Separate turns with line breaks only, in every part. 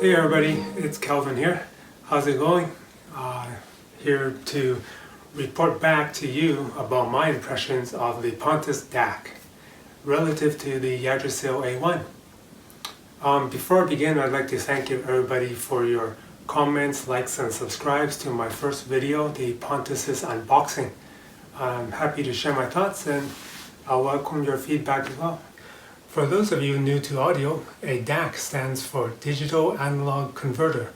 Hey everybody, it's Calvin here. How's it going? Here to report back to you about my impressions of the Pontus DAC relative to the Yggdrasil A1. Before I begin, I'd like to thank you everybody for your comments, likes, and subscribes to my first video, the Pontus's unboxing. I'm happy to share my thoughts and I welcome your feedback as well. For those of you new to audio, a DAC stands for Digital Analog Converter.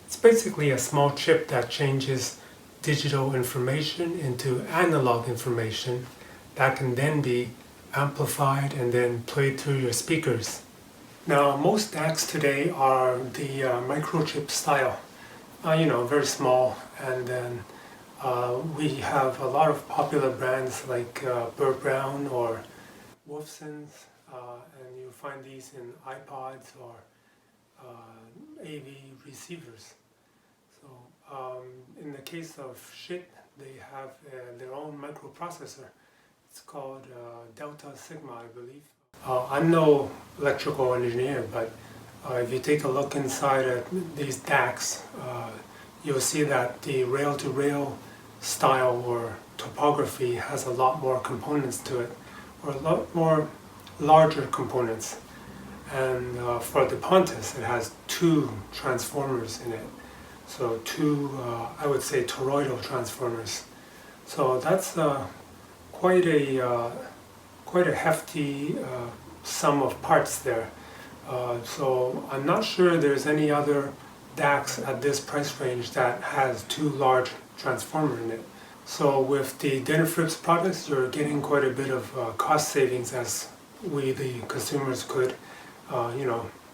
It's basically a small chip that changes digital information into analog information that can then be amplified and then played through your speakers. Now, most DACs today are the microchip style, very small, and then we have a lot of popular brands like Brown or Wolfson's. And you find these in iPods or AV receivers. So in the case of Schiit, they have their own microprocessor. It's called Delta Sigma, I believe. I'm no electrical engineer, but if you take a look inside at these DACs, you'll see that the rail-to-rail style or topography has a lot more components to it, or a lot more larger components. And for the Pontus, it has two transformers in it. So two, I would say, toroidal transformers. So that's quite a hefty sum of parts there. So I'm not sure there's any other DACs at this price range that has two large transformers in it. So with the Denafrips products, you're getting quite a bit of cost savings as we, the consumers, could,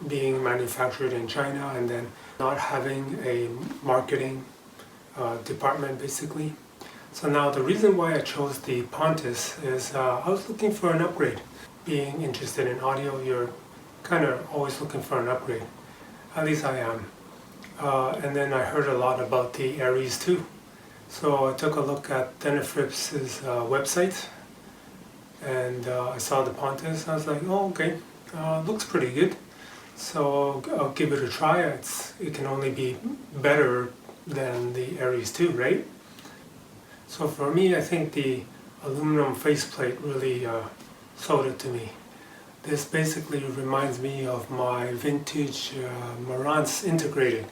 being manufactured in China and then not having a marketing department, basically. So now the reason why I chose the Pontus is I was looking for an upgrade. Being interested in audio, you're kind of always looking for an upgrade. At least I am. And then I heard a lot about the Aries II. So I took a look at Denafrips' website, and I saw the Pontus. I was like, oh, okay, looks pretty good. So I'll give it a try. It can only be better than the Aries II, right? So for me, I think the aluminum faceplate really sold it to me. This basically reminds me of my vintage Marantz integrated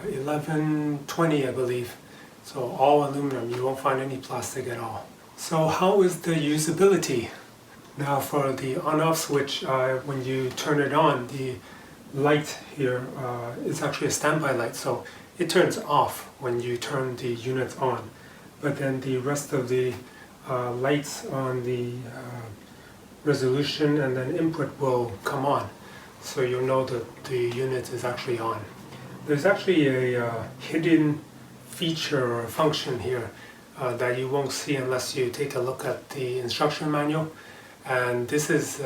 1120, I believe. So all aluminum, you won't find any plastic at all. So how is the usability? Now for the on-off switch, when you turn it on, the light here is actually a standby light, so it turns off when you turn the unit on. But then the rest of the lights on the resolution and then input will come on, so you'll know that the unit is actually on. There's actually a hidden feature or function here that you won't see unless you take a look at the instruction manual, and this is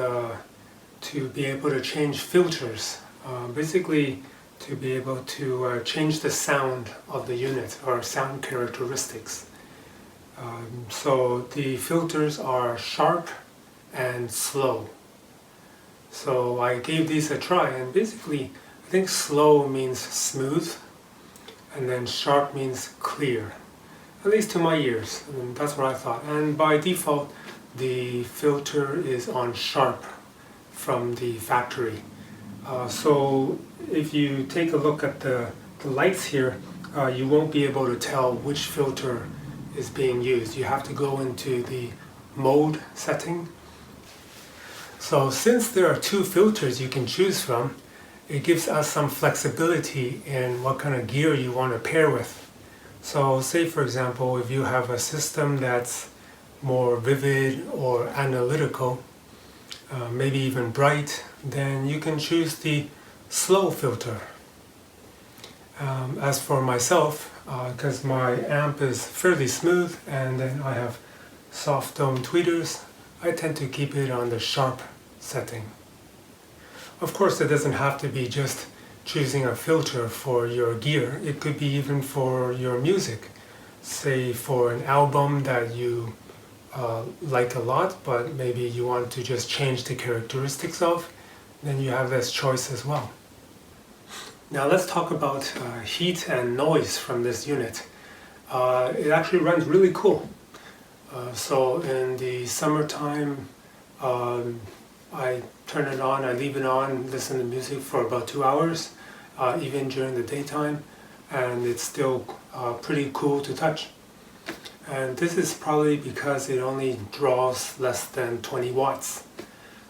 to be able to change filters, basically to be able to change the sound of the unit or sound characteristics. So the filters are sharp and slow. So I gave these a try, and basically I think slow means smooth and then sharp means clear, at least to my ears, and that's what I thought. And by default, the filter is on sharp from the factory. So if you take a look at the lights here, you won't be able to tell which filter is being used. You have to go into the mode setting. So since there are two filters you can choose from, it gives us some flexibility in what kind of gear you want to pair with. So say for example, if you have a system that's more vivid or analytical, maybe even bright, then you can choose the slow filter. As for myself, because my amp is fairly smooth and then I have soft dome tweeters, I tend to keep it on the sharp setting. Of course, it doesn't have to be just choosing a filter for your gear. It could be even for your music. Say for an album that you like a lot, but maybe you want to just change the characteristics of, then you have this choice as well. Now let's talk about heat and noise from this unit. It actually runs really cool. So in the summertime, I turn it on, I leave it on, listen to music for about 2 hours, even during the daytime, and it's still pretty cool to touch. And this is probably because it only draws less than 20 watts.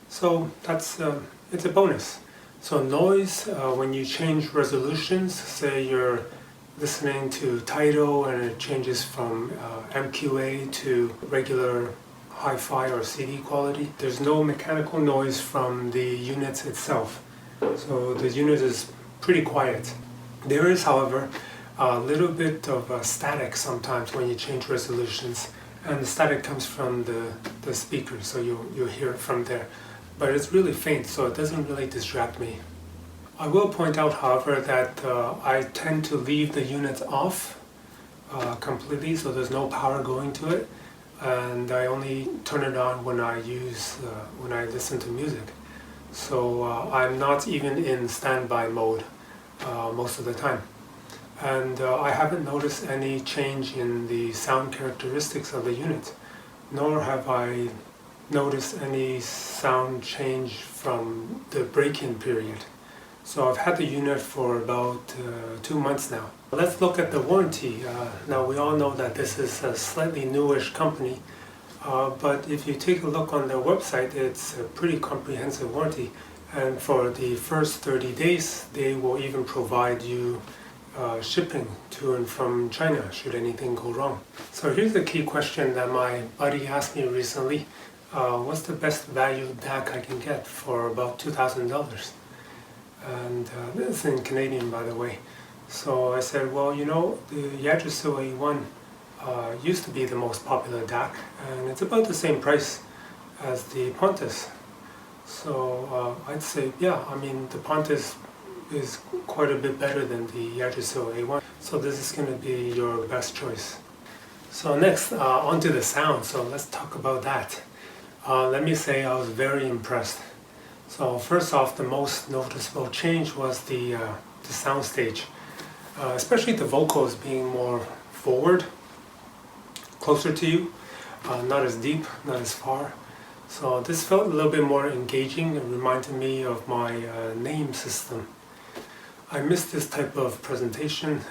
So that's it's a bonus. So noise, when you change resolutions, say you're listening to Tidal and it changes from MQA to regular hi-fi or CD quality, there's no mechanical noise from the unit itself. So the unit is pretty quiet. There is, however, a little bit of static sometimes when you change resolutions, and the static comes from the speakers, so you'll hear it from there. But it's really faint, so it doesn't really distract me. I will point out, however, that I tend to leave the unit off completely, so there's no power going to it, and I only turn it on when I listen to music. So I'm not even in standby mode most of the time. And I haven't noticed any change in the sound characteristics of the unit, nor have I noticed any sound change from the break-in period. So I've had the unit for about 2 months now. Let's look at the warranty. Now we all know that this is a slightly newish company, but if you take a look on their website, it's a pretty comprehensive warranty. And for the first 30 days, they will even provide you shipping to and from China should anything go wrong. So here's the key question that my buddy asked me recently. What's the best value DAC I can get for about $2,000? And this is in Canadian, by the way. So I said, well, you know, the Yggdrasil A1 used to be the most popular DAC, and it's about the same price as the Pontus. So I'd say, yeah, I mean, the Pontus is quite a bit better than the Yggdrasil A1. So this is going to be your best choice. So next, onto the sound. So let's talk about that. Let me say I was very impressed. So first off, the most noticeable change was the sound stage, especially the vocals being more forward, closer to you, not as deep, not as far. So this felt a little bit more engaging. It reminded me of my name system. I miss this type of presentation.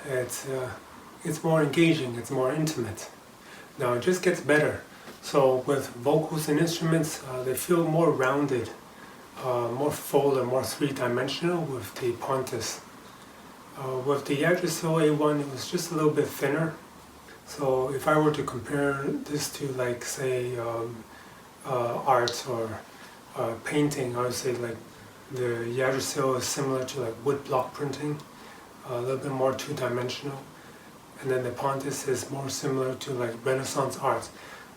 It's more engaging, it's more intimate. Now it just gets better. So with vocals and instruments, they feel more rounded, more full and more three-dimensional with the Pontus. With the Yggdrasil A1, it was just a little bit thinner. So if I were to compare this to, like, say, art or painting, I would say like the Yggdrasil is similar to like wood block printing, a little bit more two-dimensional, and then the Pontus is more similar to like Renaissance art,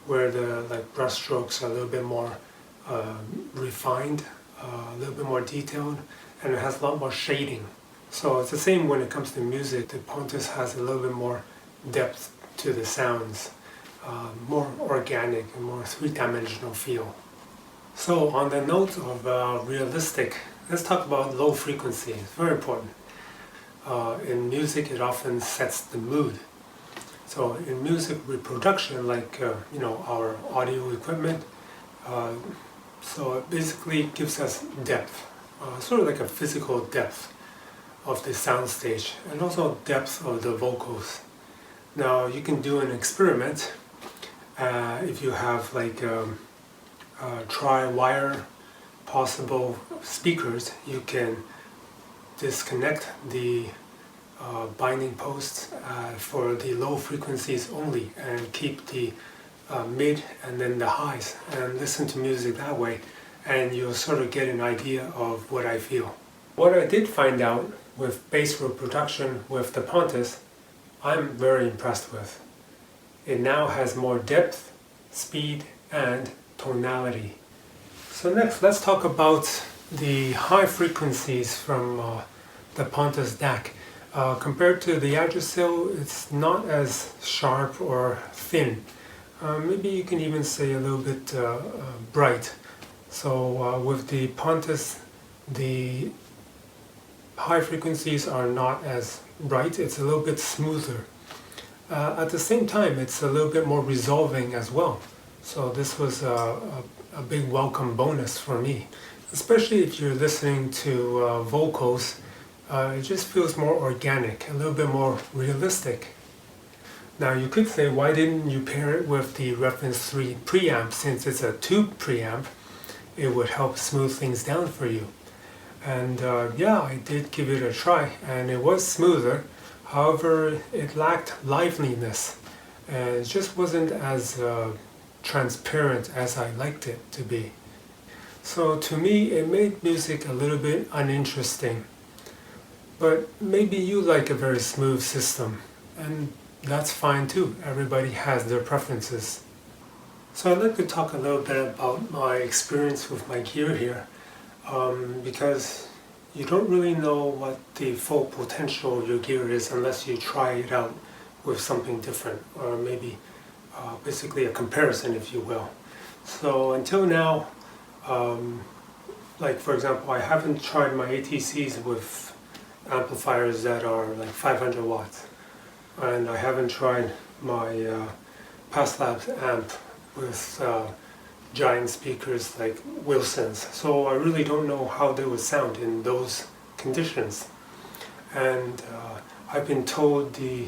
where the like brush strokes are a little bit more refined, a little bit more detailed, and it has a lot more shading. So it's the same when it comes to music. The Pontus has a little bit more depth to the sounds, more organic and more three-dimensional feel. So on the note of realistic, let's talk about low frequency. It's very important. In music, it often sets the mood. So in music reproduction, like you know, our audio equipment, so it basically gives us depth, sort of like a physical depth of the sound stage, and also depth of the vocals. Now you can do an experiment if you have like tri-wire possible speakers. You can disconnect the binding posts for the low frequencies only and keep the mid and then the highs and listen to music that way, and you'll sort of get an idea of what I feel. What I did find out with bass reproduction with the Pontus, I'm very impressed with. It now has more depth, speed, and tonality. So next, let's talk about the high frequencies from the Pontus DAC. Compared to the Yggdrasil, it's not as sharp or thin. Maybe you can even say a little bit bright. So with the Pontus, the high frequencies are not as bright, it's a little bit smoother. At the same time, it's a little bit more resolving as well. So this was a big welcome bonus for me. Especially if you're listening to vocals, it just feels more organic, a little bit more realistic. Now you could say, why didn't you pair it with the Reference 3 preamp? Since it's a tube preamp, it would help smooth things down for you. And yeah, I did give it a try, and it was smoother. However, it lacked liveliness, and it just wasn't as transparent as I liked it to be. So to me, it made music a little bit uninteresting. But maybe you like a very smooth system, and that's fine too. Everybody has their preferences. So I'd like to talk a little bit about my experience with my gear here, because you don't really know what the full potential of your gear is unless you try it out with something different, or maybe basically a comparison, if you will. So until now, like for example, I haven't tried my ATCs with amplifiers that are like 500 watts, and I haven't tried my Passlabs amp with giant speakers like Wilson's, so I really don't know how they would sound in those conditions. And I've been told the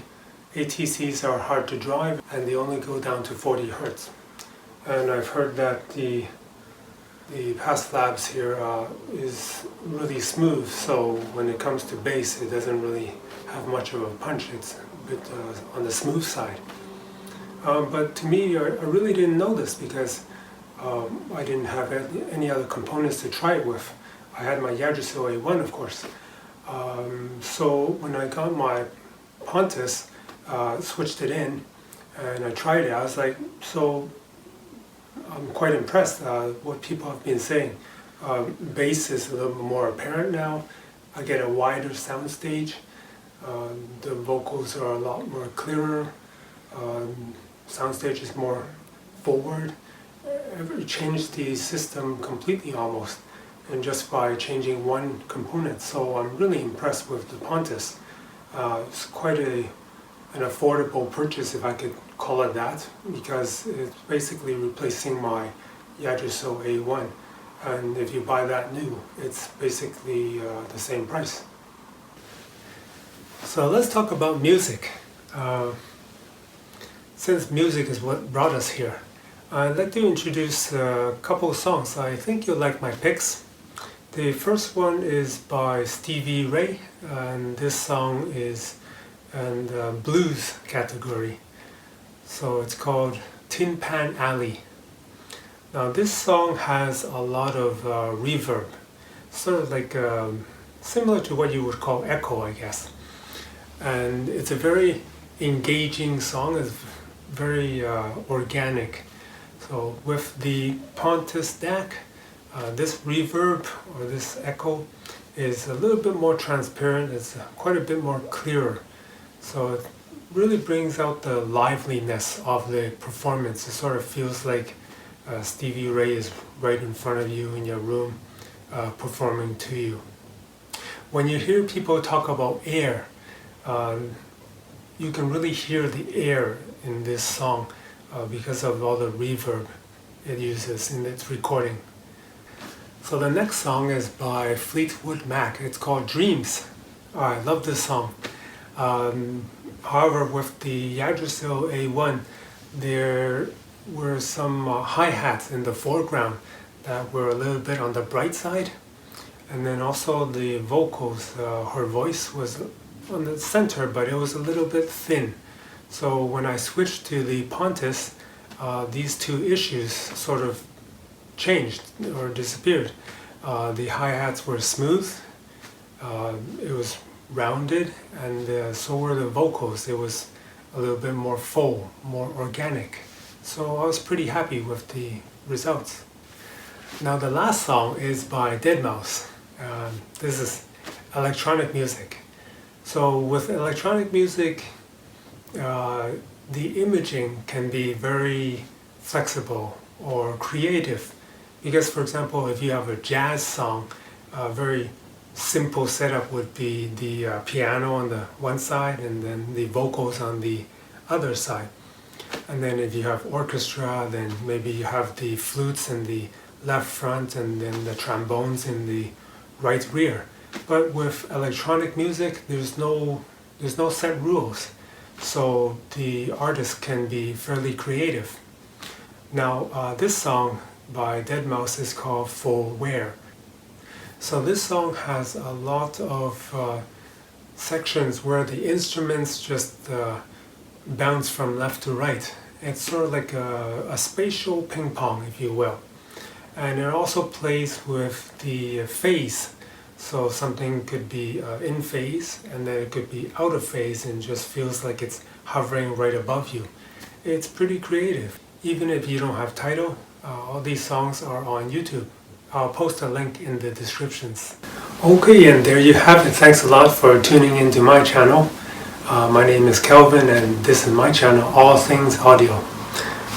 ATCs are hard to drive and they only go down to 40 Hertz. And I've heard that the Passlabs here is really smooth, so when it comes to bass it doesn't really have much of a punch, it's a bit on the smooth side. But to me, I really didn't know this because I didn't have any other components to try it with. I had my Yggdrasil A1, of course. So when I got my Pontus, switched it in, and I tried it, I was like, so I'm quite impressed what people have been saying. Bass is a little bit more apparent now. I get a wider sound stage. The vocals are a lot more clearer. Soundstage is more forward. It changed the system completely almost, and just by changing one component. So I'm really impressed with the Pontus. It's quite an affordable purchase, if I could call it that, because it's basically replacing my Yggdrasil A1. And if you buy that new, it's basically the same price. So let's talk about music. Since music is what brought us here, I'd like to introduce a couple songs. I think you'll like my picks. The first one is by Stevie Ray, and this song is in the blues category. So it's called Tin Pan Alley. Now this song has a lot of reverb, sort of like similar to what you would call echo, I guess. And it's a very engaging song. It's very organic. So with the Pontus DAC, this reverb or this echo is a little bit more transparent. It's quite a bit more clearer. So it really brings out the liveliness of the performance. It sort of feels like Stevie Ray is right in front of you in your room performing to you. When you hear people talk about air, you can really hear the air in this song because of all the reverb it uses in its recording. So the next song is by Fleetwood Mac. It's called Dreams. I love this song. However, with the Yggdrasil A1, there were some hi-hats in the foreground that were a little bit on the bright side. And then also the vocals, her voice was on the center, but it was a little bit thin. So when I switched to the Pontus, these two issues sort of changed or disappeared. The hi-hats were smooth, it was rounded, and so were the vocals. It was a little bit more full, more organic. So I was pretty happy with the results. Now the last song is by Deadmau5. This is electronic music. So with electronic music, the imaging can be very flexible or creative. Because for example, if you have a jazz song, very simple setup would be the piano on the one side and then the vocals on the other side. And then if you have orchestra, then maybe you have the flutes in the left front and then the trombones in the right rear. But with electronic music, there's no set rules, so the artist can be fairly creative. Now this song by Deadmau5 is called For Where. So this song has a lot of sections where the instruments just bounce from left to right. It's sort of like a spatial ping pong, if you will. And it also plays with the phase. So something could be in phase and then it could be out of phase and just feels like it's hovering right above you. It's pretty creative. Even if you don't have title, all these songs are on YouTube. I'll post a link in the descriptions. Okay, and there you have it. Thanks a lot for tuning into my channel. My name is Kelvin and this is my channel, All Things Audio.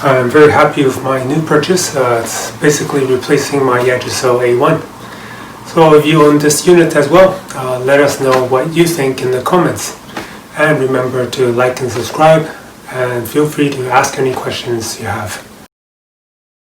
I'm very happy with my new purchase. It's basically replacing my Yggdrasil A1. So if you own this unit as well, let us know what you think in the comments. And remember to like and subscribe, and feel free to ask any questions you have.